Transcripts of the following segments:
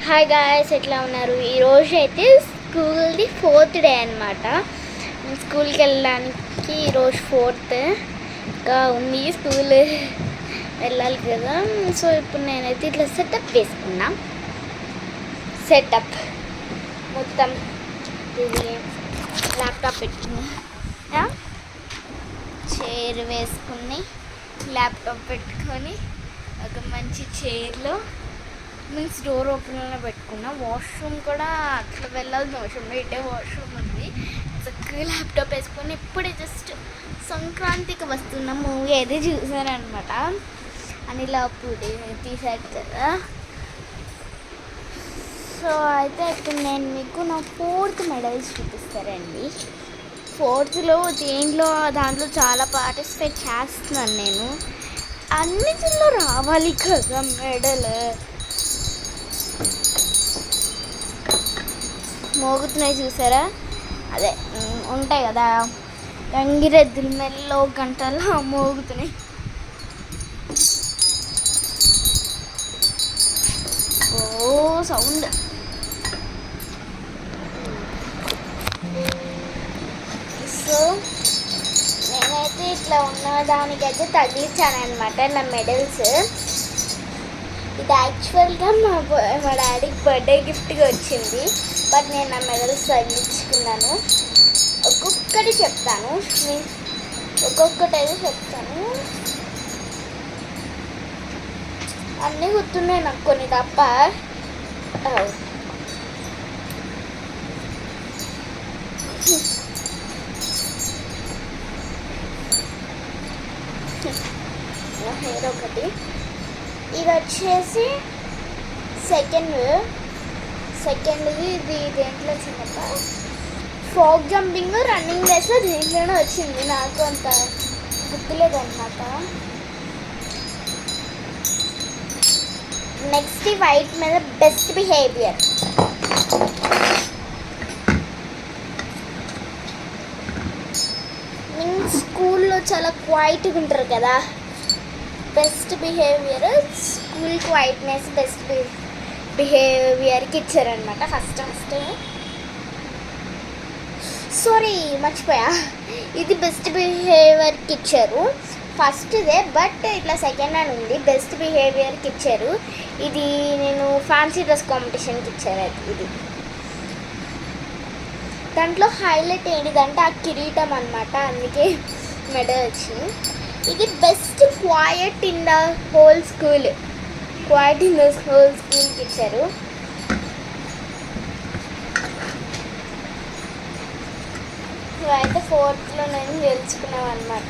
Hi guys, ఎట్లా ఉన్నారు? ఈరోజు అయితే స్కూల్ది 4th డే అనమాట. స్కూల్కి వెళ్ళడానికి ఈరోజు 4th ఇంకా ఉంది. స్కూల్ వెళ్ళాలి కదా. సో ఇప్పుడు నేనైతే ఇట్లా సెటప్ వేసుకున్నా. సెటప్ మొత్తం ఇది ల్యాప్టాప్ పెట్టుకున్నా, చైర్ వేసుకుని ల్యాప్టాప్ పెట్టుకొని ఒక మంచి చైర్లో మీన్స్ డోర్ ఓపెన్లో పెట్టుకున్నా. వాష్రూమ్ కూడా అట్లా వెళ్ళాల్సిన అవసరం లేదు, ఇటే వాష్రూమ్ ఉంది. చక్కగా ల్యాప్టాప్ వేసుకొని ఇప్పుడే జస్ట్ సంక్రాంతికి వస్తున్న మూవీ అయితే చూసానమాట. అనిల్ అప్పుడే తీసాడు కదా. సో అయితే ఇప్పుడు నేను మీకు నా 4th మెడల్స్ చూపిస్తారండి. 4thలో దాంట్లో చాలా పార్టిసిపేట్ చేస్తున్నాను నేను. అన్నిటిలో రావాలి కదా మెడల్. మోగుతున్నాయి చూసారా, అదే ఉంటాయి కదా గంగిరెద్దులు మెల్లో గంటలు మోగుతున్నాయి. ఓ సౌండ్. సో నేనైతే ఇట్లా ఉన్న దానికైతే తగిలించాను అనమాట నా మెడల్స్. ఇది యాక్చువల్గా మా డాడీకి బర్త్డే గిఫ్ట్గా వచ్చింది, బట్ నేను నా మెడల్స్ తగిలించుకున్నాను. ఒక్కొక్కటి చెప్తాను, ఒక్కొక్కటి అయితే చెప్తాను. అన్నీ గుర్తున్నాయి నాకు, కొన్ని తప్ప. హెయిర్ ఒకటి. ఇది వచ్చేసి సెకండ్ది. ఇది దేంట్లో వచ్చిందప్ప, ఫ్రాక్ జంపింగ్ రన్నింగ్ రేస్లో దీంట్లోనే వచ్చింది. నాకు అంత గుర్తులేదు అన్నమాట. నెక్స్ట్ వైట్ మీద బెస్ట్ బిహేవియర్. మీన్స్ స్కూల్లో చాలా క్వైట్గా ఉంటారు కదా. బెస్ట్ బిహేవియర్ స్కూల్ క్వైట్నెస్ బెస్ట్ బిహేవియర్కి ఇచ్చారనమాట. ఫస్ట్ సారీ మర్చిపోయా, ఇది బెస్ట్ బిహేవియర్కి ఇచ్చారు ఫస్ట్దే, బట్ ఇట్లా సెకండ్ అని ఉంది. బెస్ట్ బిహేవియర్కి ఇచ్చారు. ఇది నేను ఫ్యాన్సీ డ్రెస్ కాంపిటీషన్కి ఇచ్చారు. ఇది దాంట్లో హైలైట్ ఏంటిదంటే ఆ కిరీటం అనమాట, అందుకే మెడల్ వచ్చింది. ఇది best quite in the whole school, quite in the whole స్కూల్కి ఇచ్చారు. అయితే 4thలో నేను గెలుచుకున్నాను అనమాట.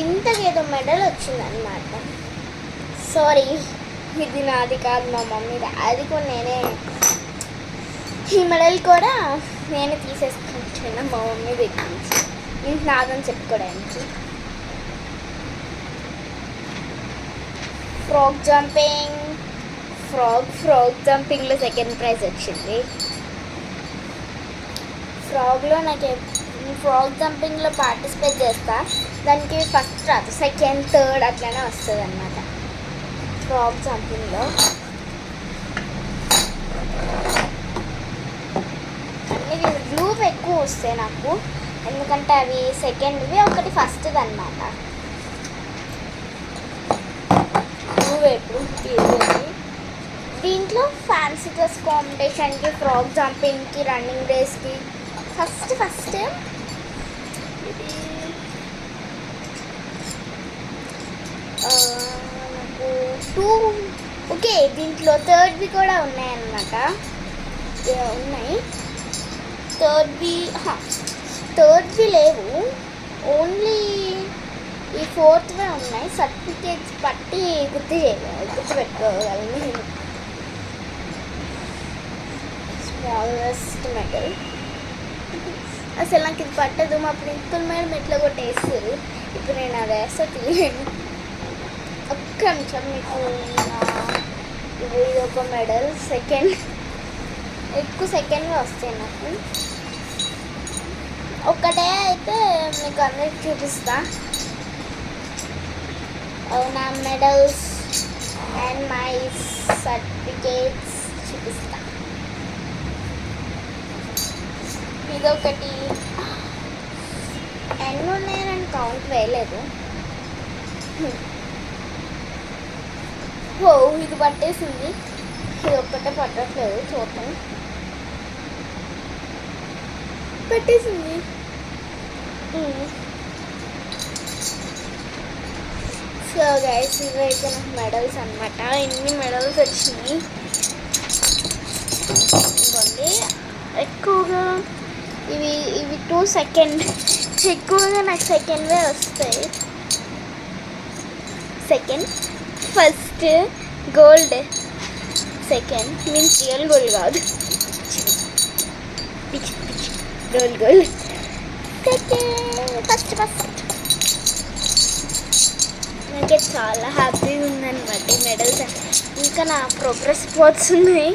ఇంతకేదో మెడల్ వచ్చిందనమాట. సారీ, ఇది నాది కాదు, మా మమ్మీది. అది కూడా నేనే, ఈ మెడల్ కూడా నేను తీసేసుకుంటున్నా మా మమ్మీ దగ్గర నుంచి, ఇంక నాదని చెప్పుకోవడానికి. ఫ్రాక్ జంపింగ్లో సెకండ్ ప్రైజ్ వచ్చింది. ఫ్రాక్ జంపింగ్లో పార్టిసిపేట్ చేస్తా, దానికి ఫస్ట్ రాదు, సెకండ్ థర్డ్ అట్లనే వస్తుంది అన్నమాట ఫ్రాక్ జంపింగ్లో. అన్ని గ్లూవ్ ఎక్కువ వస్తాయి నాకు, ఎందుకంటే అవి సెకండ్వి, ఒకటి ఫస్ట్ది అన్నమాట. గ్లూవ్ ఎప్పుడు తీసేది. దీంట్లో ఫ్యాన్సీ డ్రెస్ కాంపిటీషన్కి, ఫ్రాక్ జంపింగ్కి, రన్నింగ్ రేస్కి ఫస్ట్ ఇది నాకు 2 ఓకే. దీంట్లో థర్డ్వి కూడా ఉన్నాయన్నమాట, ఉన్నాయి. థర్డ్వి లేవు, ఓన్లీ ఈ 4thవే ఉన్నాయి. సర్టిఫికేట్స్ పట్టి గుర్తుపెట్టుకోగలను. Smallest medal. అసలు నాకు ఇది పట్టదు, మా ప్రిన్సిపల్ మేడం ఎట్లా కొట్టేస్తారు. ఇప్పుడు నేను అది వేస్తా తీయలేను. ఒక్క నిమిషం, మీకు ఇది ఒక మెడల్. ఎక్కువ సెకండ్గా వస్తాయి నాకు. ఒక్కటే అయితే మీకు అందరికి చూపిస్తా. నా మెడల్స్ అండ్ మై సర్టిఫికేట్స్ చూపిస్తా. ఇదొకటి ఎన్ని ఉన్నాయని కౌంట్ వేయలేదు. ఓ ఇది పట్టేసింది, ఇది ఒక్కటే పట్టట్లేదు, చూద్దాం. పెట్టేసింది. సో గైస్ ఇవైతే నాకు మెడల్స్ అనమాట. ఇన్ని మెడల్స్ వచ్చినాయి. ఇంకోండి ఎక్కువగా ఇవి 2 సెకండ్, ఎక్కువగా నాకు సెకండ్వే వస్తాయి. Second, first gold, second means real gold కాదు, రోల్ గోల్డ్. ఫస్ట్ నాకే చాలా హ్యాపీగా ఉందన్నమాట ఈ మెడల్స్. ఇంకా నా ప్రోగ్రెస్ రిపోర్ట్స్ ఉన్నాయి.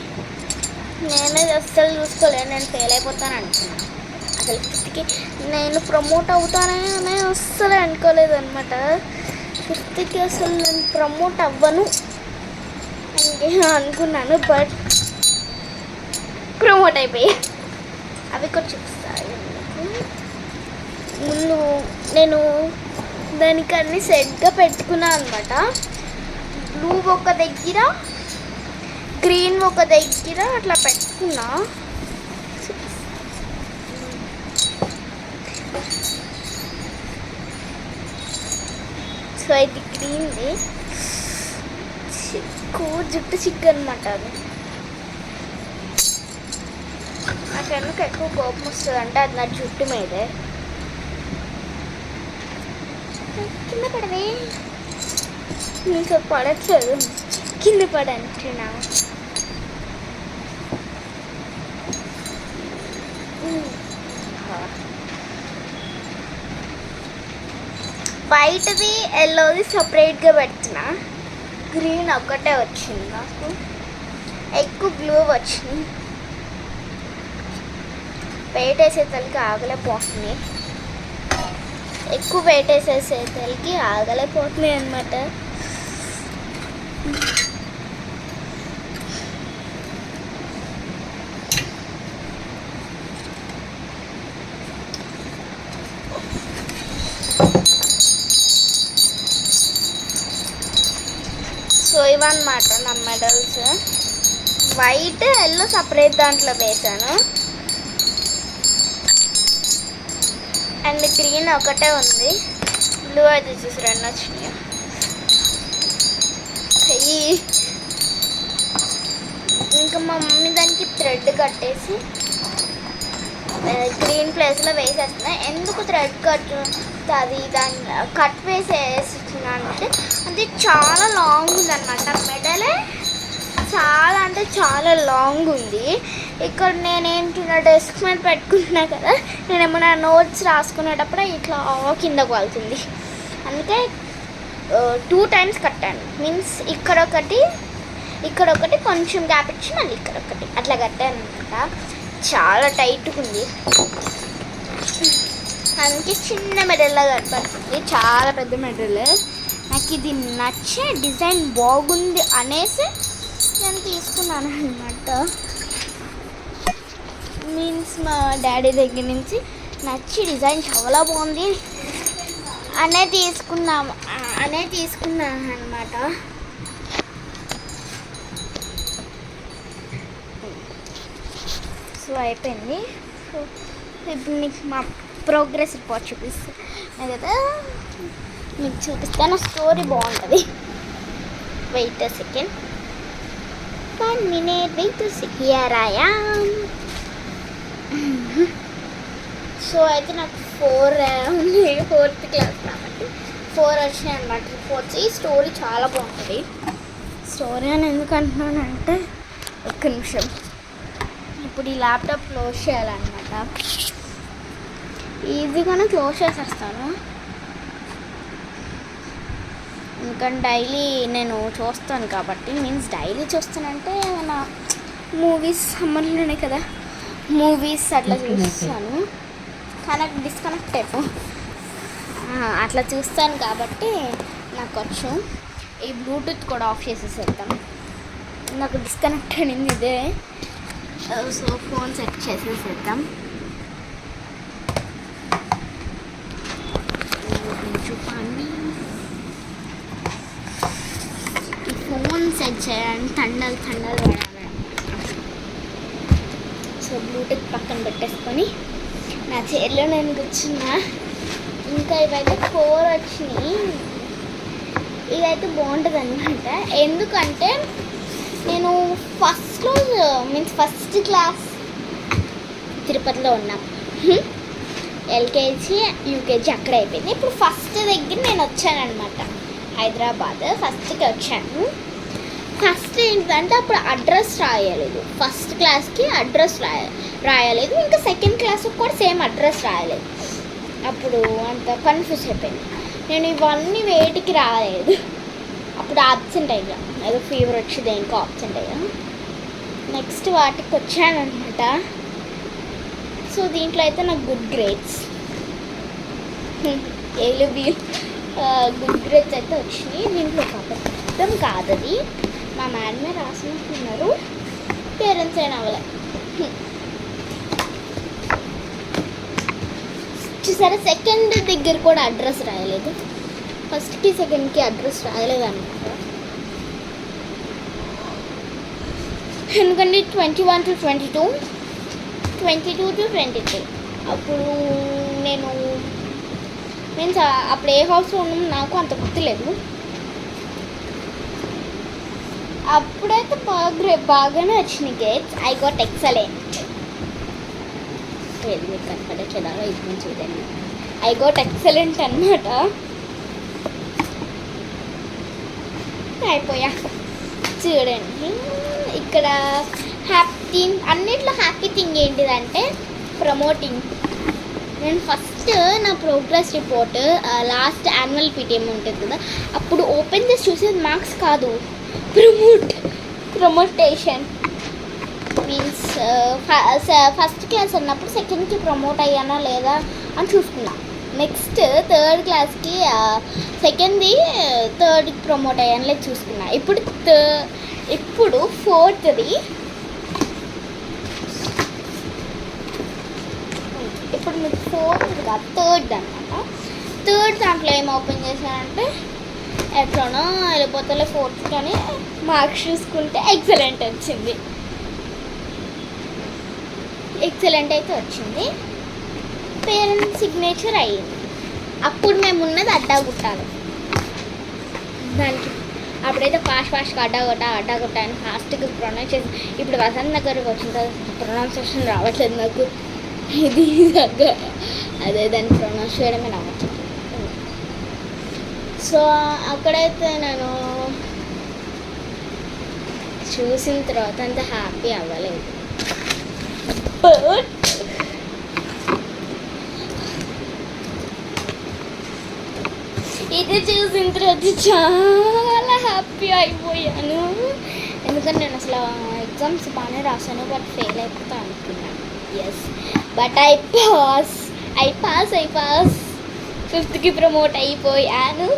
నేనే అస్సలు చూసుకోలేదు, నేను ఫెయిల్ అయిపోతాను అనుకున్నాను. అసలు ఫిఫ్త్కి నేను ప్రమోట్ అవుతానని అస్సలు అనుకోలేదు అనమాట. ఫిఫ్త్కి అసలు నేను ప్రమోట్ అవ్వను అనుకున్నాను, బట్ ప్రమోట్ అయిపోయి. అవి కూడా చూపిస్తాయి. ముందు నేను దానికి అన్ని సెట్గా పెట్టుకున్నాను అనమాట. బ్లూ ఒక దగ్గర, గ్రీన్ ఒక దగ్గర అట్లా పెట్టుకున్నా. సో ఇది గ్రీన్ది చిక్కు, జుట్టు చిక్కు అనమాట. అది నాకెందుకు ఎక్కువ కోపం వస్తుంది అంటే అది నా జుట్టు మీదే. కింద పడవే, నీకు పడట్లేదు, కింద పడంటున్నా. వైట్ది ఎల్లోది సపరేట్గా పెట్టినా. గ్రీన్ ఒక్కటే వచ్చింది నాకు, ఎక్కువ బ్లూ వచ్చింది. వెయిట్ వేసేసరికి ఆగలేకపోతుంది, ఎక్కువ వెయిట్ వేసేసరికి ఆగలేకపోతున్నాయి అన్నమాట. సో ఇవన్నమాట నా మెడల్స్. వైట్ ఎల్లో సపరేట్ దాంట్లో వేసాను, అండ్ గ్రీన్ ఒకటే ఉంది, బ్లూ అయితే చూసి 2 వచ్చినాయి. ఇంకా మా మమ్మీ దానికి థ్రెడ్ కట్టేసి గ్రీన్ ప్లేస్లో వేసేస్తున్నాయి. ఎందుకు థ్రెడ్ కట్టుతుంది, దాన్ని కట్ వేసేస్తున్నా అంటే అది చాలా లాంగ్ ఉందన్నమాట. మెడలే చాలా అంటే చాలా లాంగ్ ఉంది. ఇక్కడ నేనేంటి నా డెస్క్ మీద పెట్టుకుంటున్నా కదా, నేను ఏమైనా నోట్స్ రాసుకునేటప్పుడు ఇట్లా కిందకు వెళ్తుంది. అందుకే 2 టైమ్స్ కట్టాను. మీన్స్ ఇక్కడ ఒకటి కొంచెం గ్యాప్ ఇచ్చి మళ్ళీ ఇక్కడ ఒకటి అట్లా కట్టాను అనమాట. చాలా టైట్గా ఉంది, అందుకే చిన్న మెడల్లా కనపడుతుంది. చాలా పెద్ద మెడల్. నాకు ఇది నచ్చే డిజైన్ బాగుంది అనేసి నేను తీసుకున్నాను అనమాట. మీన్స్ మా డాడీ దగ్గర నుంచి నచ్చి డిజైన్ చాలా బాగుంది అనే తీసుకున్నాను అనమాట. సో అయిపోయింది. సో ఇప్పుడు నీకు మా ప్రోగ్రెస్ రిపోర్ట్ చూపిస్తాను కదా, మీకు చూపిస్తాను. స్టోరీ బాగుంటుంది. Wait a second, 1 minute, wait to see. Here I am. So అయితే నాకు 4 ఉంది, 4th క్లాస్ కాబట్టి 4 వచ్చినాయి అనమాట రిపోర్ట్స్. ఈ స్టోరీ చాలా బాగుంటుంది. స్టోరీ అని ఎందుకు అంటున్నానంటే, ఒక్క నిమిషం, ఇప్పుడు ఈ ల్యాప్టాప్ క్లోజ్ చేయాలన్నమాట. ఈజీగానే క్లోజ్ చేసేస్తాను, ఎందుకంటే డైలీ నేను చూస్తాను కాబట్టి. మీన్స్ డైలీ చూస్తానంటే ఏమైనా మూవీస్ సమ్మర్లోనే కదా, మూవీస్ అట్లా చూస్తాను. డిస్కనెక్ట్ అయిపో అట్లా చూస్తాను కాబట్టి నాకు వచ్చు. ఈ బ్లూటూత్ కూడా ఆఫ్ చేసేసేద్దాం. నాకు డిస్కనెక్ట్ అయింది ఇదే. సో ఫోన్ సెట్ చేసేసేద్దాం. చూపండి, ఈ ఫోన్ సెట్ చేయండి. థండర్ పడాలి. సో బ్లూటూత్ పక్కన పెట్టేసుకొని నా చైర్లో నేను కూర్చున్నా. ఇంకా ఇవైతే 4 వచ్చినాయి. ఇదైతే బాగుంటుంది అనమాట. ఎందుకంటే నేను ఫస్ట్ క్లాస్ తిరుపతిలో ఉన్నాం. ఎల్కేజీ యూకేజీ అక్కడ అయిపోయింది. ఇప్పుడు ఫస్ట్ దగ్గర నేను వచ్చానమాట. హైదరాబాద్ ఫస్ట్కి వచ్చాను. ఫస్ట్ ఏంటంటే అప్పుడు అడ్రస్ రాయలేదు. ఫస్ట్ క్లాస్కి అడ్రస్ రాయలేదు. ఇంకా సెకండ్ క్లాస్కి కూడా సేమ్ అడ్రస్ రాయలేదు. అప్పుడు అంత కన్ఫ్యూజ్ అయిపోయింది. నేను ఇవన్నీ వేటికి రాలేదు. అప్పుడు ఆబ్సెంట్ అయ్యా. ఏదో ఫీవర్ వచ్చి దేనికో ఆబ్సెంట్ అయ్యా. నెక్స్ట్ వాటికి వచ్చానమాట. సో దీంట్లో అయితే నాకు గుడ్ గ్రేడ్స్, గుడ్ గ్రేడ్స్ అయితే వచ్చినాయి. దీంట్లో అబద్ధం కాదు, అది మా మేడమే రాసినట్టున్నారు. పేరెంట్స్ అయినా అవ్వలే. చూసారా, సెకండ్ దగ్గర కూడా అడ్రస్ రాయలేదు. ఫస్ట్కి సెకండ్కి అడ్రస్ రాయలేదు అనమాట. ఎందుకంటే 21 to 22, 22 to 23 అప్పుడు నేను అప్పుడు ఏ హౌస్లో ఉన్నాము నాకు అంత గుర్తులేదు. అప్పుడైతే బాగానే వచ్చినాయి గ్రేడ్స్. I got excellent. మీరు కనపడట్లేదా? ఇది నుంచి చూడండి. ఐ గాట్ ఎక్సలెంట్ అన్నమాట. అయిపోయా. చూడండి ఇక్కడ అన్నిట్లో హ్యాపీ థింగ్ ఏంటిదంటే ప్రమోటింగ్. నేను ఫస్ట్ నా progress report last annual PTM ఉంటుంది కదా, అప్పుడు ఓపెన్ చేసి చూసేది మార్క్స్ కాదు, ప్రమోటేషన్ మీన్స్ ఫస్ట్ క్లాస్ అన్నప్పుడు సెకండ్కి ప్రమోట్ అయ్యానా లేదా అని చూసుకున్నా. నెక్స్ట్ థర్డ్ క్లాస్కి సెకండ్ది థర్డ్కి ప్రమోట్ అయ్యాను లేదు చూసుకున్నా. ఇప్పుడు ఫోర్త్ది, ఇప్పుడు మీకు ఫోర్త్ కాదు థర్డ్ అనమాట. థర్డ్ దాంట్లో ఏం ఓపెన్ చేశానంటే ఎట్లనో వెళ్ళిపోతలే ఫోర్త్ కానీ మార్క్స్ చూసుకుంటే ఎక్సలెంట్ వచ్చింది. ఎక్సలెంట్ అయితే వచ్చింది. పేరెంట్స్ సిగ్నేచర్ అయ్యింది. అప్పుడు మేము ఉన్నది అడ్డాగుట్టాలి. దానికి అప్పుడైతే ఫాస్ట్గా అడ్డాగొట్ట అని ఫాస్ట్గా ప్రొనౌన్స్ చేసి, ఇప్పుడు వసంత్ నగర్కి వచ్చిన తర్వాత ప్రొనౌన్సియేషన్ రావట్లేదు నాకు. ఇది అదే దాన్ని ప్రొనౌన్స్ చేయడమే రావట్లేదు. సో అక్కడైతే నేను చూసిన తర్వాత అంత హ్యాపీ అవ్వలేదు. బట్ ఇది చూసిన తర్వాత చాలా హ్యాపీ అయిపోయాను. ఎందుకంటే నేను అసలు ఎగ్జామ్స్ బాగానే రాశాను, బట్ ఫెయిల్ అయిపోతా అనుకున్నాను. Yes, but I pass 5th promote అయిపోయాను.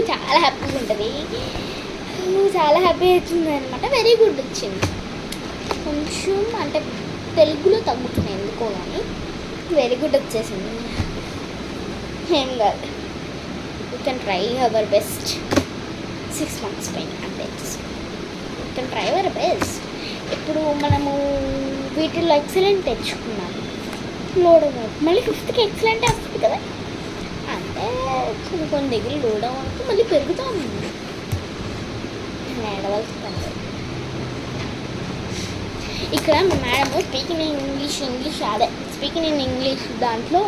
చాలా హ్యాపీగా ఉంటుంది. చాలా హ్యాపీ అవుతుంది అనమాట. వెరీ గుడ్ వచ్చింది. కొంచెం అంటే తెలుగులో తగ్గుతుంది ఎందుకో కానీ వెరీ గుడ్ వచ్చేసింది. ఏం కాదు, you can try our best. 6 months పైన అంటే you can try our best. ఇప్పుడు మనము వీటిల్లో ఎక్సలెంట్ తెచ్చుకున్నాము, లోడ్ అవ్వదు. మళ్ళీ 5th ఎక్సలెంటే వస్తుంది కదా, అంటే కొన్ని దగ్గర లోడ్ అవ్వడానికి మళ్ళీ పెరుగుతూ ఉంది. ఏడవలసి పని. ఇక్కడ మా మేడము స్పీకింగ్ ఇన్ ఇంగ్లీష్ దాంట్లో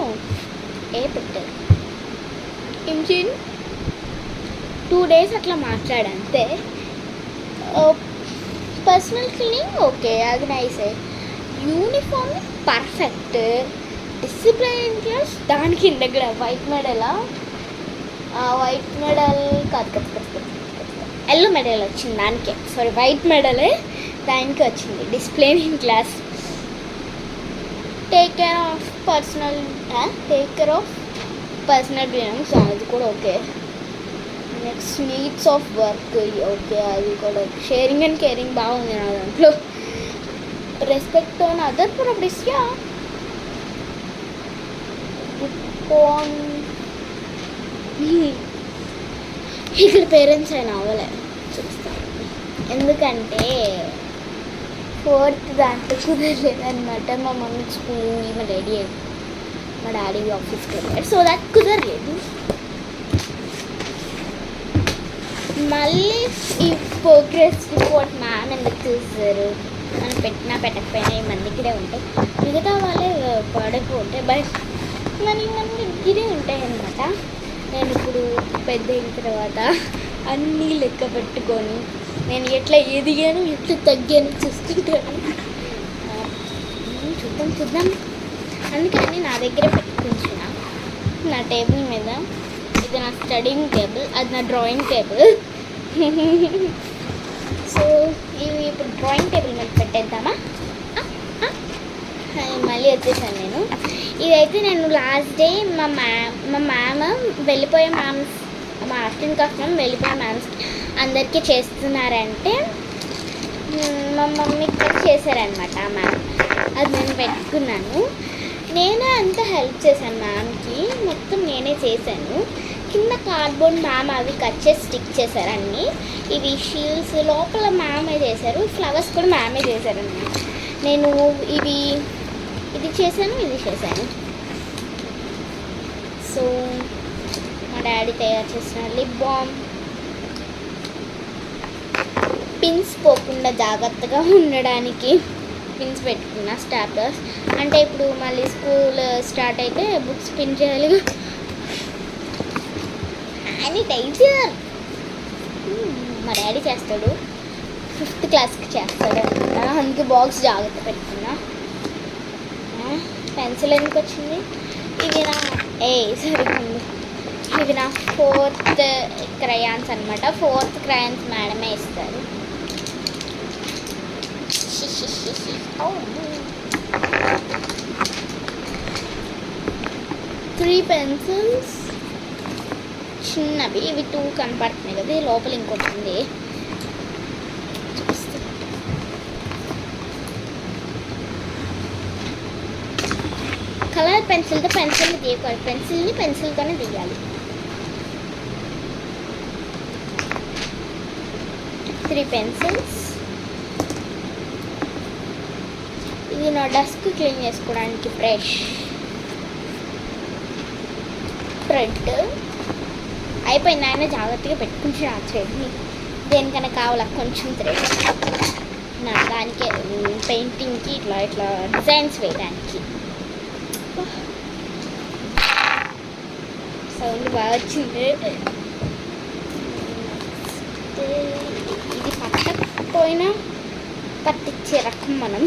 పెట్టారు. ఇమ్జిన్ 2 days అట్లా మాట్లాడంతే. పర్సనల్ క్లీనింగ్ ఓకే, అది nice. Uniform perfect. Discipline class దాని కింద దగ్గర వైట్ మెడల్ కాదు ఎల్లో మెడల్ వచ్చింది దానికే. వైట్ మెడలే దానికి వచ్చింది. Discipline class take care of personal take care of personal business అది కూడా okay. Next needs of work okay, అది కూడా షేరింగ్ అండ్ కేరింగ్ బాగుంది నా దాంట్లో. Respect on other properties yeah on. ఇక్కడ పేరెంట్స్ అయినా అవ్వలే చూస్తాను, ఎందుకంటే 4th దాంట్లో కుదరలేదన్నమాట. మా మమ్మీ స్కూల్, మా డాడీ ఆఫీస్కి వెళ్ళాడు, సో దట్ కుదరలేదు. మళ్ళీ ఈ ప్రోగ్రెస్ రిపోర్ట్ మ్యామ్ ఎందుకు చూస్తారు, మనం పెట్టకపోయినా ఈ మంది ఇక్కడే ఉంటాయి, మిగతా వాళ్ళే పడిపోతే బట్ మన ఇక్కడే ఉంటాయి అన్నమాట. నేను ఇప్పుడు పెద్ద అయిన తర్వాత అన్నీ లెక్క పెట్టుకొని నేను ఎట్లా ఎదిగాను ఎట్లా తగ్గాను చూసుకుంటాను. చూద్దాం. అందుకని నా దగ్గర పెట్టుకుంటున్న నా టేబుల్ మీద. ఇది నా స్టడీయింగ్ టేబుల్, అది నా డ్రాయింగ్ టేబుల్. సో ఇవి ఇప్పుడు డ్రాయింగ్ టేబుల్ మీద పెట్టేద్దామా? మళ్ళీ వచ్చేసాను నేను. ఇదైతే నేను లాస్ట్ డే మా మ్యామ్ వెళ్ళిపోయే మ్యామ్స్, మా ఆఫ్టర్నూన్ కాఫ్ మ్యామ్ వెళ్ళిపోయే మ్యామ్స్ అందరికీ చేస్తున్నారంటే మా మమ్మీకి చేశారనమాట ఆ మ్యామ్. అది నేను పెట్టుకున్నాను. నేనే అంతా హెల్ప్ చేశాను మ్యామ్కి, మొత్తం నేనే చేశాను. కింద కార్డ్బోర్డ్ మ్యామ్ అవి కట్ చేసి స్టిక్ చేశారు అన్నీ. ఇవి షీల్డ్స్ లోపల మ్యామే చేశారు, ఫ్లవర్స్ కూడా మ్యామే చేశారన్నమాట. నేను ఇది చేశాను. సో మా డాడీ తయారు చేసిన లిప్ బామ్, పిన్స్ పోకుండా జాగ్రత్తగా ఉండడానికి పిన్స్ పెట్టుకున్న, స్టాప్లర్స్. అంటే ఇప్పుడు మళ్ళీ స్కూల్ స్టార్ట్ అయితే బుక్స్ పిన్ చేయాలి. శానిటైజర్ మా డాడీ చేస్తాడు, 5th క్లాస్కి చేస్తాడు అనమాట, అందుకే బాక్స్ జాగ్రత్త పెట్టుకున్నా. పెన్సిల్ ఎందుకు వచ్చింది? ఇవి నా 4th క్రయాన్స్ అనమాట. 4th క్రయాన్స్ మేడమే ఇస్తారు. 3 పెన్సిల్స్ చిన్నవి, ఇవి 2 కనపడుతున్నాయి కదా, లోపల ఇంకోటి ఉంది. కలర్ పెన్సిల్తో పెన్సిల్ని తీయకూడదు, పెన్సిల్తోనే తీయాలి. 3 పెన్సిల్స్. ఇది నా డస్క్ క్లీన్ చేసుకోవడానికి బ్రష్, థ్రెడ్ అయిపోయింది. ఆయన జాగ్రత్తగా పెట్టుకుంటున్నా ఆ థ్రెడ్ని, దేనికైనా కావాలా కొంచెం థ్రెడ్ నా దానికి పెయింటింగ్కి ఇట్లా డిజైన్స్ వేయడానికి. సౌండ్ బాగా వచ్చింది. ఇది పట్టకపోయినా పట్టించే రకం మనం.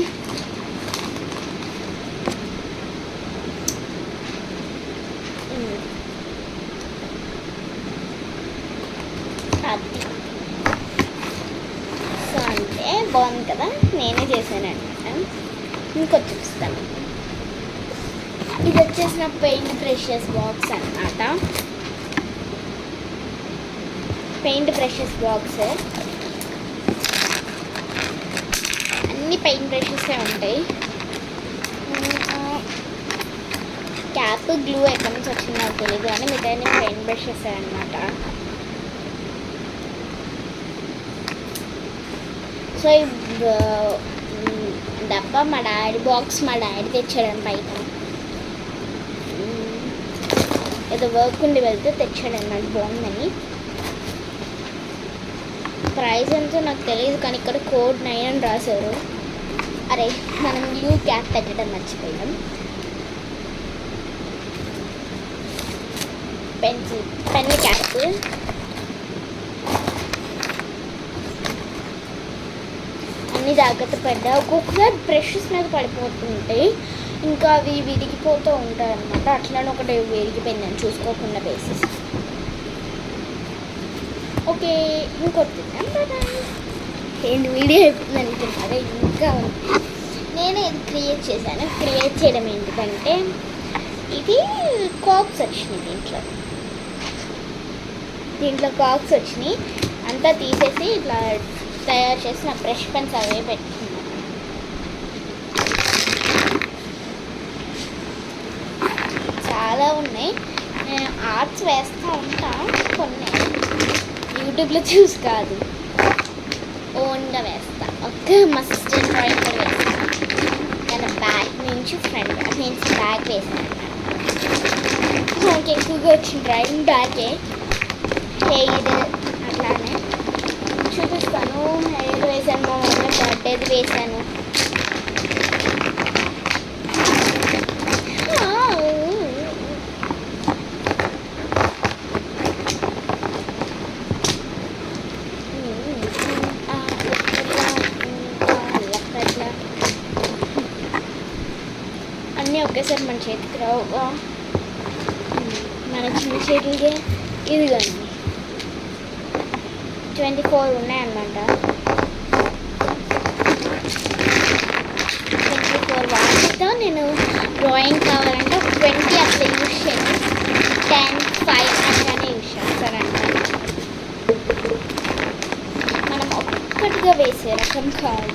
అది సో అంటే బాగుంది కదా, నేనే చేశాను అనమాట. ఇంకొచ్చి చూపిస్తాను. ఇది వచ్చేసి నా పెయింట్ బ్రషెస్ బాక్స్ అన్నమాట. పెయింట్ బ్రషెస్ బాక్స్ అన్ని పెయింట్ బ్రషెసే ఉంటాయి. క్యాప్ గ్లూ ఎక్కడి నుంచి వచ్చిందో నాకు తెలీదు, కానీ మిగతా పెయింట్ బ్రషెస్ అన్నమాట. సో ఈ డబ్బా మా డాడీ తెచ్చాడని బయట ఏదో వర్క్ ఉండి వెళ్తే తెచ్చాడన్నమాట, బాగుందని. ప్రైస్ ఎంతో నాకు తెలియదు, కానీ ఇక్కడ కోడ్ 9 అని రాశారు. అరే మనం గ్లూ క్యాప్ పెట్టడం మర్చిపోయాం. పెన్ క్యాప్, అన్నీ జాగ్రత్త పడ్డా. ఒక్కొక్కసారి బ్రషెస్ మీద పడిపోతుంటాయి, ఇంకా అవి విరిగిపోతూ ఉంటాయి అన్నమాట. అట్లనే ఒకటి విరిగిపోయిందని చూసుకోకుండా బేసిస్. ఓకే ఇంకోటి ఏంటి వీడియో అయిపోయింది అనుకుంటారా? ఇంకా నేనే ఇది క్రియేట్ చేశాను. క్రియేట్ చేయడం ఏంటిదంటే ఇది కాక్స్ వచ్చినాయి దీంట్లో కాక్స్ వచ్చినాయి. అంతా తీసేసి ఇట్లా తయారు చేసిన బ్రష్ పెన్స్ అవే పెట్టుకున్నాను. చాలా ఉన్నాయి. నేను ఆర్ట్స్ వేస్తూ ఉంటా, కొన్ని యూట్యూబ్లో చూసి కాదు, ఓన్గా వేస్తా. మా సిస్టర్ డ్రాయింగ్ కూడా వేస్తాను. నేను బ్యాక్ నుంచి ఫ్రంట్ నుంచి బ్యాక్ వేసాను. నాకు ఎక్కువగా వచ్చిన డ్రాయింగ్ బ్యాకే. హెయిర్ అట్లానే చూపిస్తాను. హెయిర్ వేసాను, మా మమ్మీ బర్త్డేది వేసాను. అన్నీ ఒకేసారి మన చేతికి రావుగా, మన చిన్న చేతులకే. ఇదిగోండి 24 ఉన్నాయన్నమాట. 24 వాటితో నేను డ్రాయింగ్ కావాలంటే 20 అట్లా యూజ్ చేయండి. 10, 5 అట్లానే యూజ్ చేస్తారంట. మనం ఒక్కటిగా వేసే రకం కాదు.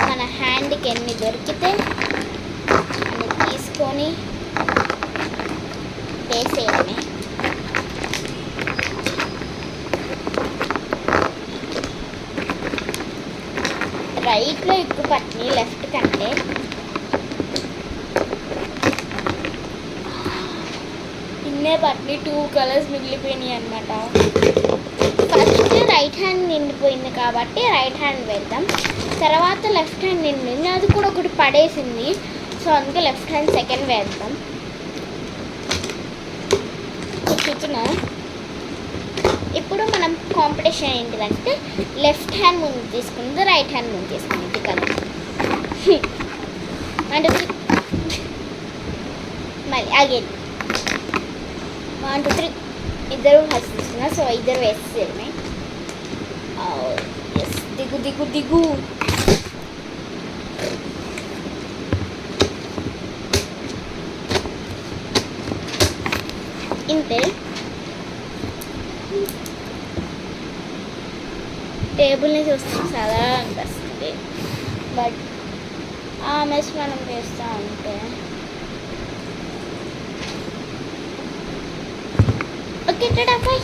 మన హ్యాండ్కి ఎన్ని దొరికితే అన్ని తీసుకొని వేసేయడమే. రైట్లో ఎక్కువ పట్టినాయి లెఫ్ట్ కంటే. ఇన్నే పట్టినాయి, 2 కలర్స్ మిగిలిపోయినాయి అనమాట. ఫస్ట్ రైట్ హ్యాండ్ నిండిపోయింది కాబట్టి రైట్ హ్యాండ్ వేద్దాం. తర్వాత లెఫ్ట్ హ్యాండ్ నిండింది, అది కూడా ఒకటి పడేసింది. సో అందుకే లెఫ్ట్ హ్యాండ్ సెకండ్ వేద్దాం. చూస్తున్నా. ఇప్పుడు మనం కాంపిటీషన్ ఏంటిదంటే లెఫ్ట్ హ్యాండ్ ముందు తీసుకుంది, రైట్ హ్యాండ్ ముందు తీసుకుంది కదా. అంటే మళ్ళీ అగైన్ 1, 2, 3 ఇద్దరు హసిస్తున్నా. సో ఇద్దరు వేసేమే. ఎస్, దిగు దిగు దిగు. ఇంతే. టేబుల్ని చూస్తే చాలా అనిపిస్తుంది, బట్ ఆ మెస్ మనం వేస్తూ ఉంటే ఓకే. టాటా, బై.